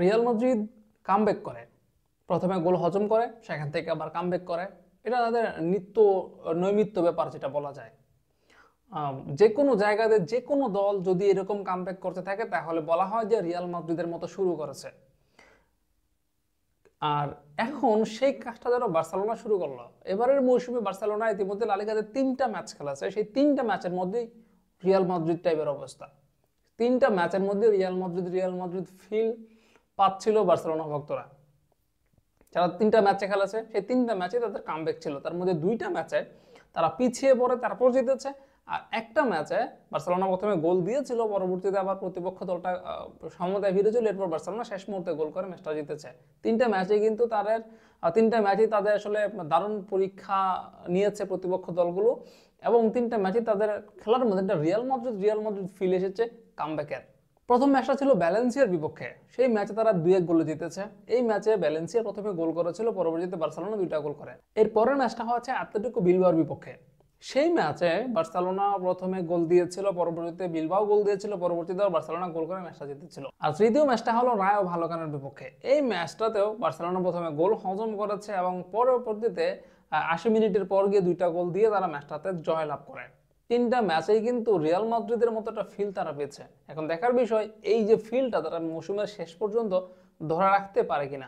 Real Madrid comeback করে, প্রথমে গোল হজম করে, সেখান থেকে আবার কামব্যাক করে। এটা তাদের নৈমিত্য ব্যাপার যেটা বলা যায়। যে কোনো জায়গাতে যে কোনো দল যদি এরকম কামব্যাক করতে থাকে তাহলে বলা হয় যে রিয়াল মাদ্রিদের মতো শুরু করেছে। আর এখন সেই কাজটা যেন বার্সেলোনা শুরু করলো। এবারের মৌসুমে বার্সেলোনা ইতিমধ্যে লা লিগাতে 3টা ম্যাচ খেলেছে, সেই 3টা ম্যাচের মধ্যেই রিয়াল মাদ্রিদ টাইপের অবস্থা। 3টা ম্যাচের মধ্যে রিয়াল মাদ্রিদ ফিল পাচ্ছিল বার্সেলোনা ভক্তরা। যারা 3টা ম্যাচে খেলেছে সেই 3টা ম্যাচে তাদের কামব্যাক ছিল, তার মধ্যে 2টা ম্যাচে তারা পিছিয়ে পড়ে তারপর জিতেছে, আর একটা ম্যাচে বার্সেলোনা প্রথমে গোল দিয়েছিল, পরবর্তীতে আবার প্রতিপক্ষ দলটা সমতায় ফিরেছিল, এরপর বার্সেলোনা শেষ মুহূর্তে গোল করে ম্যাচটা জিতেছে। 3টা ম্যাচে কিন্তু তাদের আসলে দারুণ পরীক্ষা নিয়েছে প্রতিপক্ষ দলগুলো, এবং 3টা ম্যাচে তাদের খেলার মধ্যে একটা রিয়াল মাদ্রিদ ফিল এসেছে কামব্যাকের। প্রথম ম্যাচটা ছিল ভ্যালেন্সিয়ার বিপক্ষে, সেই ম্যাচে তারা 2-1 গোলে জিতেছে। এই ম্যাচে ভ্যালেন্সিয়া প্রথমে গোল করেছিল, পরবর্তীতে বার্সেলোনা 2টা গোল করে। এর পরের ম্যাচটা হচ্ছে অ্যাটলেটিকো বিলবাওর বিপক্ষে। সেই ম্যাচে বার্সেলোনা প্রথমে গোল দিয়েছিল, পরবর্তীতে বিলবাও গোল দিয়েছিল, পরবর্তীতে বার্সেলোনা গোল করে ম্যাচটা জিতেছিল। আর তৃতীয় ম্যাচটা হলো রায়ো ভালোকানের বিপক্ষে। এই ম্যাচটাতেও বার্সেলোনা প্রথমে গোল হজম করেছে এবং পরবর্তীতে 80 মিনিটের পর গিয়ে 2টা গোল দিয়ে তারা ম্যাচটাতে জয়লাভ করে। 3টা ম্যাচেই কিন্তু রিয়াল মাদ্রিদের মতো একটা ফিল তারা পেয়েছে। এখন দেখার বিষয় এই যে ফিলটা তারা মৌসুমের শেষ পর্যন্ত ধরে রাখতে পারে কিনা।